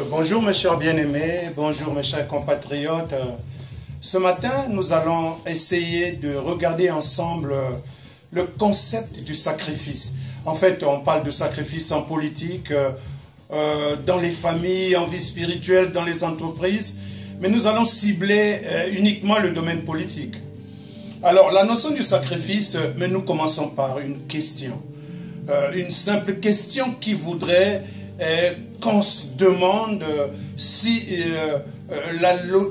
Bonjour mes chers bien-aimés, bonjour mes chers compatriotes. Ce matin, nous allons essayer de regarder ensemble le concept du sacrifice. En fait, on parle de sacrifice en politique, dans les familles, en vie spirituelle, dans les entreprises, mais nous allons cibler uniquement le domaine politique. Alors, la notion du sacrifice, mais nous commençons par une question. Une simple question qui voudrait qu'on se demande si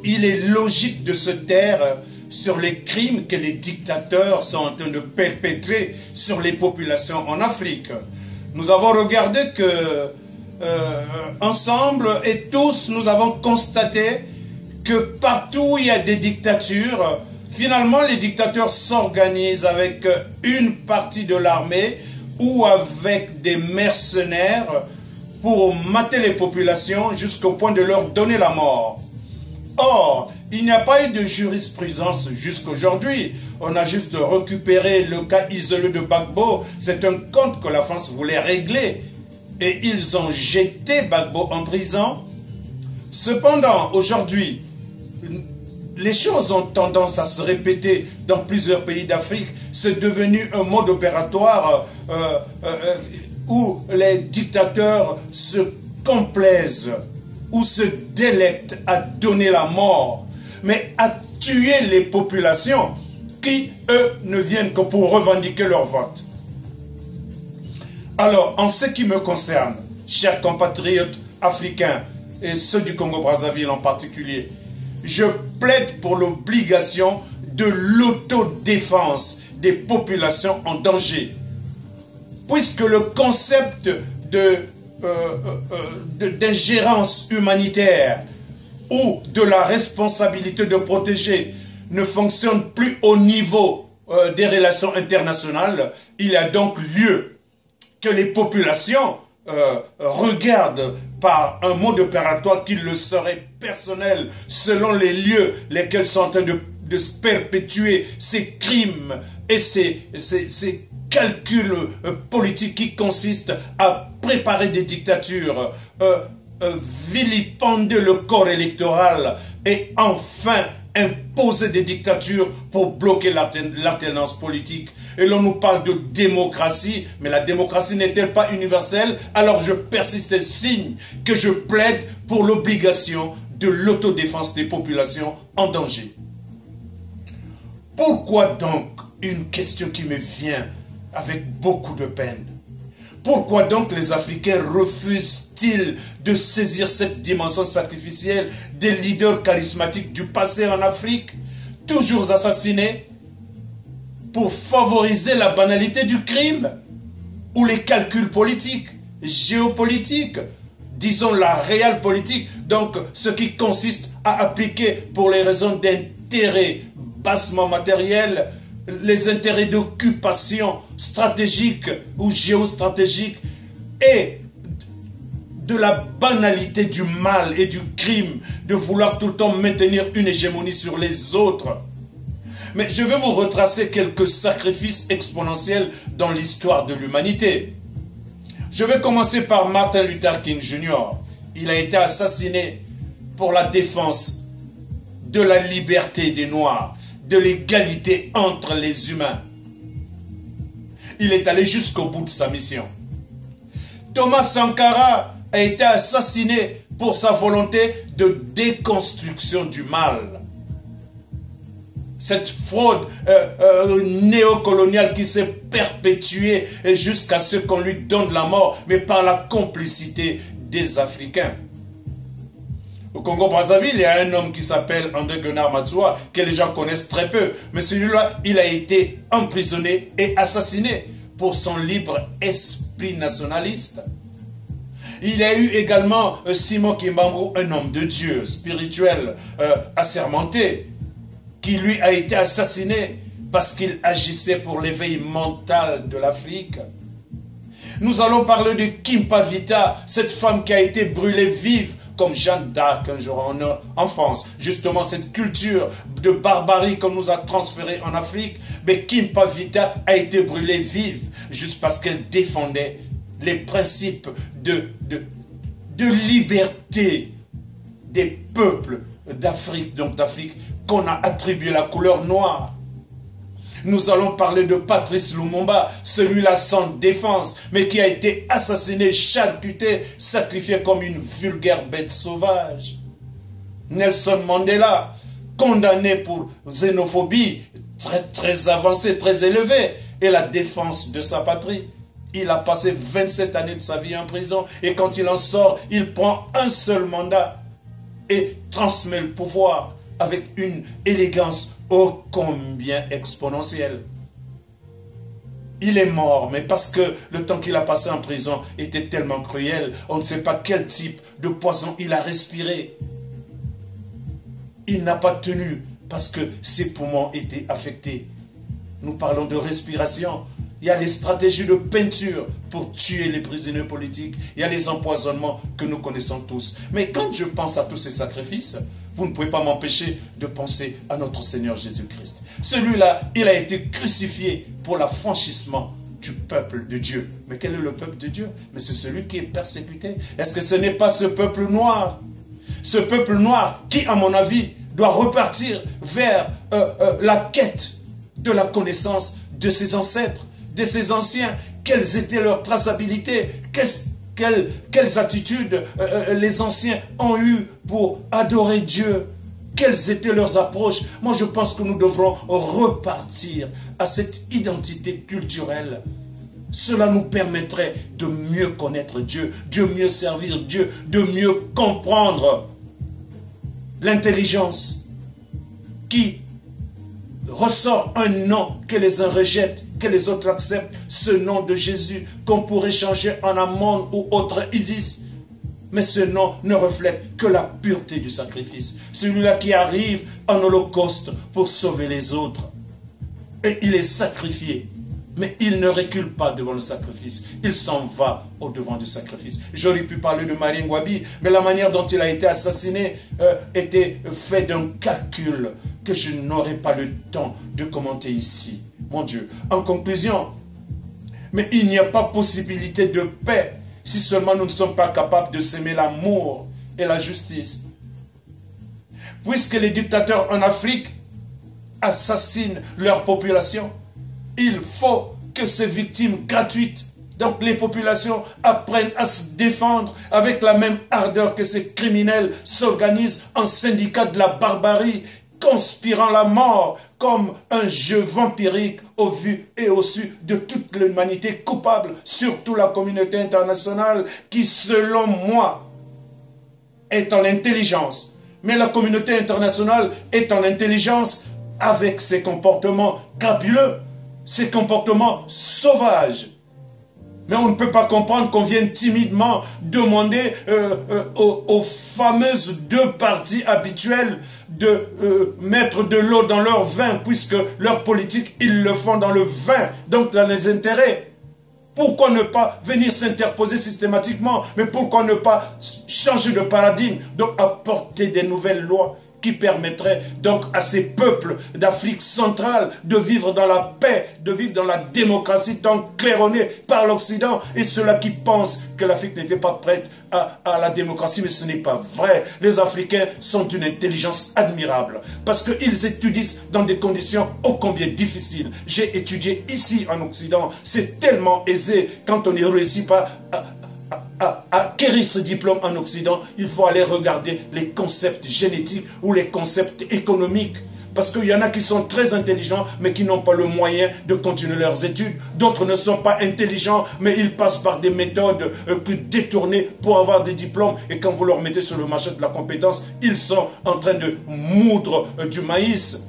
il est logique de se taire sur les crimes que les dictateurs sont en train de perpétrer sur les populations en Afrique. Nous avons regardé que ensemble et tous nous avons constaté que partout où il y a des dictatures, finalement les dictateurs s'organisent avec une partie de l'armée ou avec des mercenaires pour mater les populations jusqu'au point de leur donner la mort. Or, il n'y a pas eu de jurisprudence jusqu'aujourd'hui. On a juste récupéré le cas isolé de Gbagbo. C'est un compte que la France voulait régler. Et ils ont jeté Gbagbo en prison. Cependant, aujourd'hui, les choses ont tendance à se répéter dans plusieurs pays d'Afrique. C'est devenu un mode opératoire où les dictateurs se complaisent ou se délectent à donner la mort, mais à tuer les populations qui, eux, ne viennent que pour revendiquer leur vote. Alors, en ce qui me concerne, chers compatriotes africains et ceux du Congo-Brazzaville en particulier, je plaide pour l'obligation de l'autodéfense des populations en danger. Puisque le concept d'ingérence humanitaire ou de la responsabilité de protéger ne fonctionne plus au niveau des relations internationales, il y a donc lieu que les populations regardent par un mode opératoire qui le serait personnel selon les lieux lesquels sont en train de se perpétuer ces crimes et ces calculs politiques qui consistent à préparer des dictatures, vilipender le corps électoral et enfin imposer des dictatures pour bloquer l'alternance politique. Et l'on nous parle de démocratie, mais la démocratie n'est-elle pas universelle? Alors je persiste et signe que je plaide pour l'obligation de l'autodéfense des populations en danger. Pourquoi donc, une question qui me vient avec beaucoup de peine, pourquoi donc les Africains refusent-ils de saisir cette dimension sacrificielle des leaders charismatiques du passé en Afrique, toujours assassinés, pour favoriser la banalité du crime ou les calculs politiques, géopolitiques, disons la réelle politique, donc ce qui consiste à appliquer pour les raisons d'intérêt bassement matériel, les intérêts d'occupation stratégique ou géostratégique et de la banalité du mal et du crime, de vouloir tout le temps maintenir une hégémonie sur les autres. Mais je vais vous retracer quelques sacrifices exponentiels dans l'histoire de l'humanité. Je vais commencer par Martin Luther King Jr. Il a été assassiné pour la défense de la liberté des Noirs, de l'égalité entre les humains. Il est allé jusqu'au bout de sa mission. Thomas Sankara a été assassiné pour sa volonté de déconstruction du mal. Cette fraude néocoloniale qui s'est perpétuée jusqu'à ce qu'on lui donne la mort, mais par la complicité des Africains. Au Congo-Brazzaville, il y a un homme qui s'appelle André Guenard Matsua, que les gens connaissent très peu. Mais celui-là, il a été emprisonné et assassiné pour son libre esprit nationaliste. Il y a eu également Simon Kimbangu, un homme de Dieu, spirituel, assermenté, qui lui a été assassiné parce qu'il agissait pour l'éveil mental de l'Afrique. Nous allons parler de Kimpa Vita, cette femme qui a été brûlée vive comme Jeanne d'Arc un jour en France. Justement, cette culture de barbarie qu'on nous a transférée en Afrique, mais Kimpa Vita a été brûlée vive juste parce qu'elle défendait les principes de liberté des peuples d'Afrique, donc d'Afrique, qu'on a attribué la couleur noire. Nous allons parler de Patrice Lumumba, celui-là sans défense, mais qui a été assassiné, charcuté, sacrifié comme une vulgaire bête sauvage. Nelson Mandela, condamné pour xénophobie, très avancée, très élevée, et la défense de sa patrie. Il a passé 27 années de sa vie en prison, et quand il en sort, il prend un seul mandat et transmet le pouvoir avec une élégance ô combien exponentielle. Il est mort, mais parce que le temps qu'il a passé en prison était tellement cruel, on ne sait pas quel type de poison il a respiré. Il n'a pas tenu parce que ses poumons étaient affectés. Nous parlons de respiration. Il y a les stratégies de peinture pour tuer les prisonniers politiques. Il y a les empoisonnements que nous connaissons tous. Mais quand je pense à tous ces sacrifices, vous ne pouvez pas m'empêcher de penser à notre Seigneur Jésus-Christ. Celui-là, il a été crucifié pour l'affranchissement du peuple de Dieu. Mais quel est le peuple de Dieu? Mais c'est celui qui est persécuté. Est-ce que ce n'est pas ce peuple noir? Ce peuple noir qui, à mon avis, doit repartir vers la quête de la connaissance de ses ancêtres, de ses anciens. Quelles étaient leurs traçabilités? Quelles attitudes les anciens ont eues pour adorer Dieu? Quelles étaient leurs approches? Moi, je pense que nous devrons repartir à cette identité culturelle. Cela nous permettrait de mieux connaître Dieu, de mieux servir Dieu, de mieux comprendre l'intelligence qui ressort un nom que les uns rejettent, que les autres acceptent, ce nom de Jésus qu'on pourrait changer en Amon ou autre Isis. Mais ce nom ne reflète que la pureté du sacrifice. Celui-là qui arrive en holocauste pour sauver les autres. Et il est sacrifié. Mais il ne recule pas devant le sacrifice. Il s'en va au devant du sacrifice. J'aurais pu parler de Marien Ngouabi, mais la manière dont il a été assassiné était faite d'un calcul que je n'aurai pas le temps de commenter ici. Mon Dieu. En conclusion, mais il n'y a pas possibilité de paix si seulement nous ne sommes pas capables de s'aimer l'amour et la justice. Puisque les dictateurs en Afrique assassinent leur population, il faut que ces victimes gratuites, donc les populations, apprennent à se défendre avec la même ardeur que ces criminels s'organisent en syndicats de la barbarie, conspirant la mort comme un jeu vampirique au vu et au su de toute l'humanité coupable, surtout la communauté internationale qui, selon moi, est en intelligence. Mais la communauté internationale est en intelligence avec ses comportements crapuleux, ces comportements sauvages. Mais on ne peut pas comprendre qu'on vienne timidement demander aux fameuses deux parties habituelles de mettre de l'eau dans leur vin, puisque leur politique, ils le font dans le vin, donc dans les intérêts. Pourquoi ne pas venir s'interposer systématiquement? Mais pourquoi ne pas changer de paradigme? Donc apporter des nouvelles lois qui permettrait donc à ces peuples d'Afrique centrale de vivre dans la paix, de vivre dans la démocratie tant claironnée par l'Occident, et ceux-là qui pensent que l'Afrique n'était pas prête à la démocratie, mais ce n'est pas vrai. Les Africains sont d'une intelligence admirable, parce qu'ils étudient dans des conditions ô combien difficiles. J'ai étudié ici en Occident, c'est tellement aisé quand on ne réussit pas à acquérir ce diplôme en Occident, il faut aller regarder les concepts génétiques ou les concepts économiques. Parce qu'il y en a qui sont très intelligents, mais qui n'ont pas le moyen de continuer leurs études. D'autres ne sont pas intelligents, mais ils passent par des méthodes détournées pour avoir des diplômes. Et quand vous leur mettez sur le marché de la compétence, ils sont en train de moudre du maïs.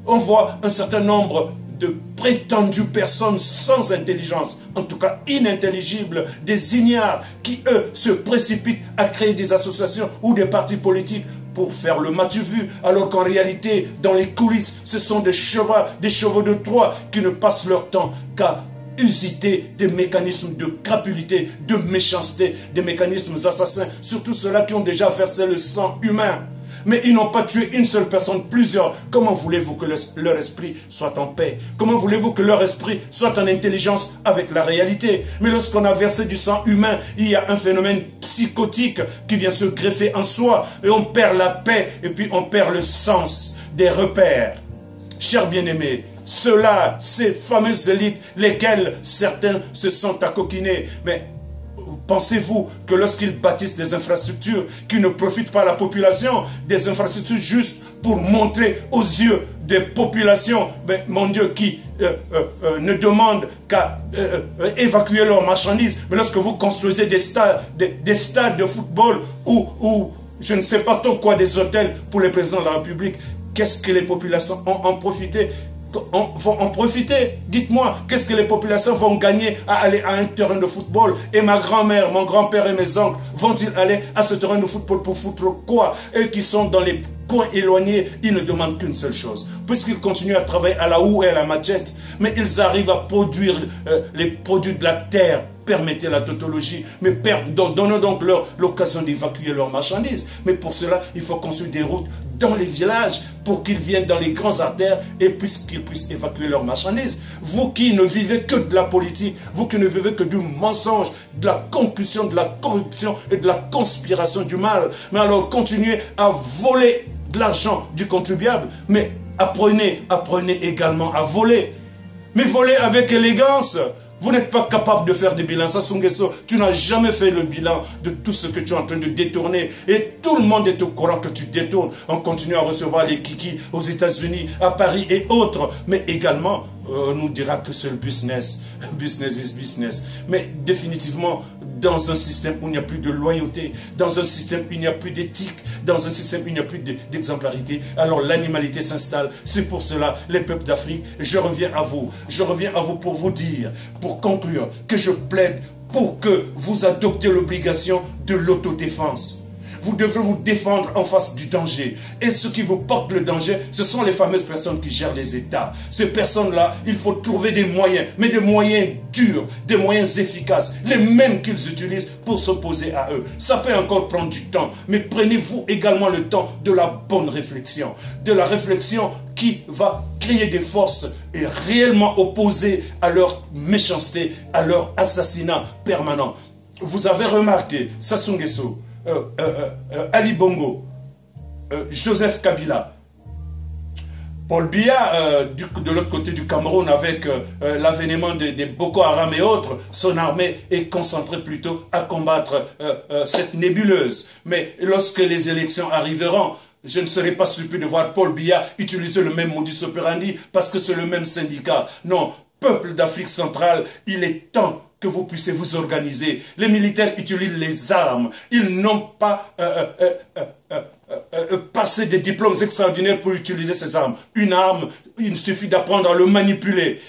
On voit un certain nombre de prétendues personnes sans intelligence, en tout cas inintelligibles, des ignares qui, eux, se précipitent à créer des associations ou des partis politiques pour faire le matu vu, alors qu'en réalité, dans les coulisses, ce sont des chevaux de Troie qui ne passent leur temps qu'à usiter des mécanismes de crapulité, de méchanceté, des mécanismes assassins, surtout ceux-là qui ont déjà versé le sang humain. Mais ils n'ont pas tué une seule personne, plusieurs. Comment voulez-vous que leur esprit soit en paix? Comment voulez-vous que leur esprit soit en intelligence avec la réalité? Mais lorsqu'on a versé du sang humain, il y a un phénomène psychotique qui vient se greffer en soi. Et on perd la paix et puis on perd le sens des repères. Chers bien-aimés, ceux-là, ces fameuses élites, lesquelles certains se sont accoquinés. Mais pensez-vous que lorsqu'ils bâtissent des infrastructures qui ne profitent pas à la population, des infrastructures juste pour montrer aux yeux des populations, ben, mon Dieu, qui ne demandent qu'à évacuer leurs marchandises, mais lorsque vous construisez des stades de football ou je ne sais pas trop quoi, des hôtels pour les présidents de la République, qu'est-ce que les populations ont en profité? Vont en profiter. Dites-moi, qu'est-ce que les populations vont gagner à aller à un terrain de football? Et ma grand-mère, mon grand-père et mes oncles vont-ils aller à ce terrain de football pour foutre quoi? Eux qui sont dans les coins éloignés, ils ne demandent qu'une seule chose. Puisqu'ils continuent à travailler à la houe et à la machette, mais ils arrivent à produire les produits de la terre. Permettez la tautologie, mais donnons donc l'occasion d'évacuer leurs marchandises. Mais pour cela, il faut construire des routes dans les villages pour qu'ils viennent dans les grands artères et qu'ils puissent évacuer leurs marchandises. Vous qui ne vivez que de la politique, vous qui ne vivez que du mensonge, de la concussion, de la corruption et de la conspiration du mal, mais alors continuez à voler de l'argent du contribuable, mais apprenez également à voler. Mais voler avec élégance. Vous n'êtes pas capable de faire des bilans. Sassou Nguesso, tu n'as jamais fait le bilan de tout ce que tu es en train de détourner. Et tout le monde est au courant que tu détournes. On continue à recevoir les kikis aux États-Unis, à Paris et autres. Mais également, on nous dira que c'est le business. Business is business. Mais définitivement, dans un système où il n'y a plus de loyauté, dans un système où il n'y a plus d'éthique, dans un système où il n'y a plus d'exemplarité, alors l'animalité s'installe. C'est pour cela, les peuples d'Afrique, je reviens à vous pour vous dire, pour conclure, que je plaide pour que vous adoptiez l'obligation de l'autodéfense. Vous devrez vous défendre en face du danger. Et ce qui vous porte le danger, ce sont les fameuses personnes qui gèrent les États. Ces personnes-là, il faut trouver des moyens, mais des moyens durs, des moyens efficaces, les mêmes qu'ils utilisent pour s'opposer à eux. Ça peut encore prendre du temps, mais prenez-vous également le temps de la bonne réflexion. De la réflexion qui va créer des forces et réellement opposées à leur méchanceté, à leur assassinat permanent. Vous avez remarqué, Sassou Nguesso, Ali Bongo, Joseph Kabila, Paul Biya, de l'autre côté du Cameroun, avec l'avènement des Boko Haram et autres, son armée est concentrée plutôt à combattre cette nébuleuse. Mais lorsque les élections arriveront, je ne serai pas surpris de voir Paul Biya utiliser le même modus operandi parce que c'est le même syndicat. Non, peuple d'Afrique centrale, il est temps que vous puissiez vous organiser. Les militaires utilisent les armes. Ils n'ont pas passé des diplômes extraordinaires pour utiliser ces armes. Une arme, il suffit d'apprendre à le manipuler.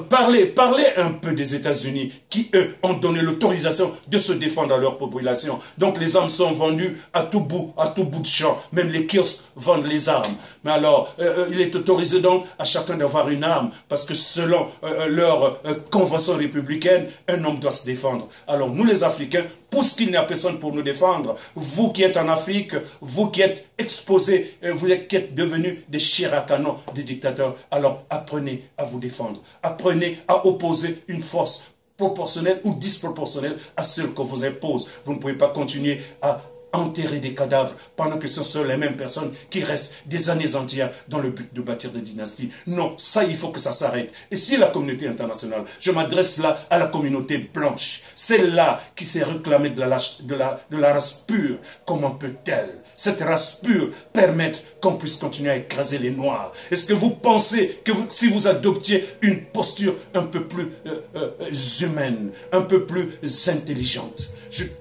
Parlez un peu des États-Unis qui, eux, ont donné l'autorisation de se défendre à leur population. Donc les armes sont vendues à tout bout de champ. Même les kiosques vendent les armes. Mais alors, il est autorisé donc à chacun d'avoir une arme parce que selon leur convention républicaine, un homme doit se défendre. Alors nous les Africains, puisqu'il n'y a personne pour nous défendre, vous qui êtes en Afrique, vous qui êtes exposés, qui êtes devenus des chairs à canon, des dictateurs, alors apprenez à vous défendre. Apprenez à opposer une force proportionnelle ou disproportionnelle à celle qu'on vous impose. Vous ne pouvez pas continuer à enterrer des cadavres pendant que ce sont les mêmes personnes qui restent des années entières dans le but de bâtir des dynasties. Non, ça, il faut que ça s'arrête. Et si la communauté internationale, je m'adresse là à la communauté blanche, celle-là qui s'est réclamée de la race pure, comment peut-elle, cette race pure, permettre qu'on puisse continuer à écraser les Noirs? Est-ce que vous pensez que si vous adoptiez une posture un peu plus humaine, un peu plus intelligente,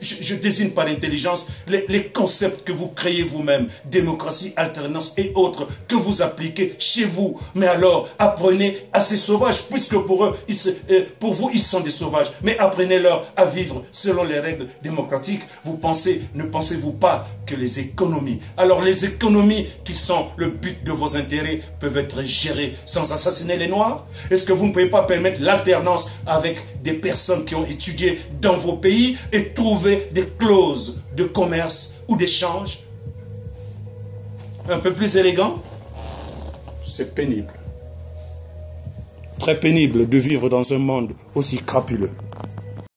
je désigne par intelligence les concepts que vous créez vous-même, démocratie, alternance et autres, que vous appliquez chez vous. Mais alors, apprenez à ces sauvages, puisque pour eux, pour vous, ils sont des sauvages. Mais apprenez-leur à vivre selon les règles démocratiques. Ne pensez-vous pas que les économies, alors les économies qui sont le but de vos intérêts, peuvent être gérées sans assassiner les Noirs? Est-ce que vous ne pouvez pas permettre l'alternance avec des personnes qui ont étudié dans vos pays et trouver des clauses de commerce ou d'échange un peu plus élégant, c'est pénible. Très pénible de vivre dans un monde aussi crapuleux.